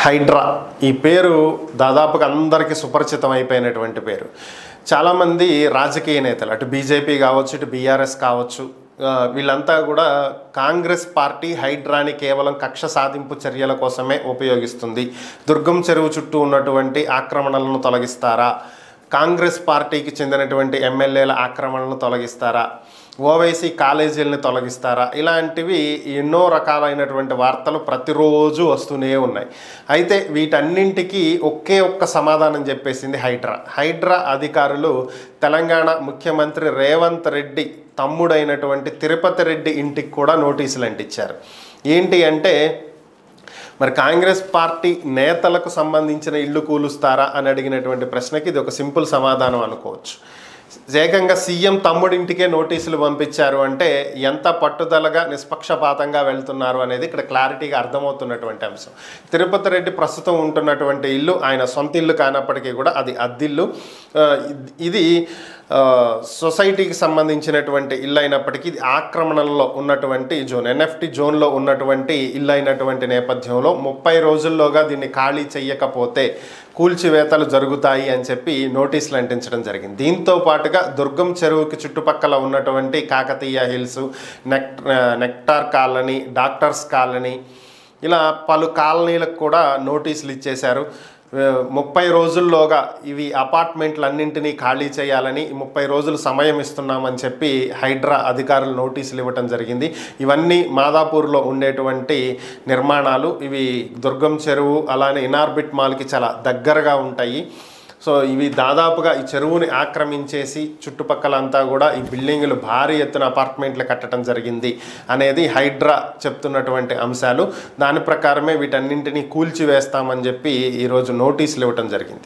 హైడ్రా ఈ పేరు దాదాపుగా అందరికీ సుపరిచితం అయిపోయినటువంటి పేరు. చాలామంది రాజకీయ నేతలు అటు బీజేపీ కావచ్చు, ఇటు బీఆర్ఎస్ కావచ్చు, వీళ్ళంతా కూడా కాంగ్రెస్ పార్టీ హైడ్రాని కేవలం కక్ష సాధింపు చర్యల కోసమే ఉపయోగిస్తుంది, దుర్గం చెరువు చుట్టూ ఉన్నటువంటి ఆక్రమణలను తొలగిస్తారా, కాంగ్రెస్ పార్టీకి చెందినటువంటి ఎమ్మెల్యేల ఆక్రమణలను తొలగిస్తారా, ఓవైసీ కాలేజీలను తొలగిస్తారా, ఇలాంటివి ఎన్నో రకాలైనటువంటి వార్తలు ప్రతిరోజు వస్తూనే ఉన్నాయి. అయితే వీటన్నింటికీ ఒక్క సమాధానం చెప్పేసింది హైడ్రా అధికారులు తెలంగాణ ముఖ్యమంత్రి రేవంత్ రెడ్డి తమ్ముడైనటువంటి తిరుపతి రెడ్డి ఇంటికి కూడా నోటీసులు అంటించారు. ఏంటి అంటే, మరి కాంగ్రెస్ పార్టీ నేతలకు సంబంధించిన ఇల్లు కూలుస్తారా అని అడిగినటువంటి ప్రశ్నకి ఇది ఒక సింపుల్ సమాధానం అనుకోవచ్చు. ఏకంగా సీఎం తమ్ముడింటికే నోటీసులు పంపించారు అంటే ఎంత పట్టుదలగా నిష్పక్షపాతంగా వెళ్తున్నారు అనేది ఇక్కడ క్లారిటీగా అర్థమవుతున్నటువంటి అంశం. తిరుపతి రెడ్డి ప్రస్తుతం ఉంటున్నటువంటి ఇల్లు ఆయన సొంత ఇల్లు కానప్పటికీ కూడా అది అద్దిల్లు. ఇది సొసైటీకి సంబంధించినటువంటి ఇల్లు అయినప్పటికీ ఇది ఆక్రమణలో ఉన్నటువంటి జోన్, ఎన్ఎఫ్టీ జోన్లో ఉన్నటువంటి ఇల్లు అయినటువంటి నేపథ్యంలో 30 రోజుల్లోగా దీన్ని ఖాళీ చెయ్యకపోతే కూల్చివేతలు జరుగుతాయి అని చెప్పి నోటీసులు అంటించడం జరిగింది. దీంతో పాటుగా దుర్గం చెరువుకి చుట్టుపక్కల ఉన్నటువంటి Kakatiya hills, nectar colony, doctors colony, ఇలా పలు కాలనీలకు కూడా నోటీసులు ఇచ్చేశారు. 30 రోజుల్లోగా ఇవి అపార్ట్మెంట్లన్నింటినీ ఖాళీ చేయాలని 30 రోజులు సమయం ఇస్తున్నామని చెప్పి హైడ్రా అధికారులు నోటీసులు ఇవ్వటం జరిగింది. ఇవన్నీ మాదాపూర్లో ఉండేటువంటి నిర్మాణాలు. ఇవి దుర్గం చెరువు అలానే ఇనార్బిట్ మాల్కి చాలా దగ్గరగా ఉంటాయి. సో ఇవి దాదాపుగా ఈ చెరువుని ఆక్రమించేసి చుట్టుపక్కలంతా కూడా ఈ బిల్డింగులు భారీ ఎత్తున అపార్ట్మెంట్లు కట్టడం జరిగింది అనేది హైడ్రా చెప్తున్నటువంటి అంశాలు. దాని ప్రకారమే వీటన్నింటినీ కూల్చివేస్తామని చెప్పి ఈరోజు నోటీసులు ఇవ్వటం జరిగింది.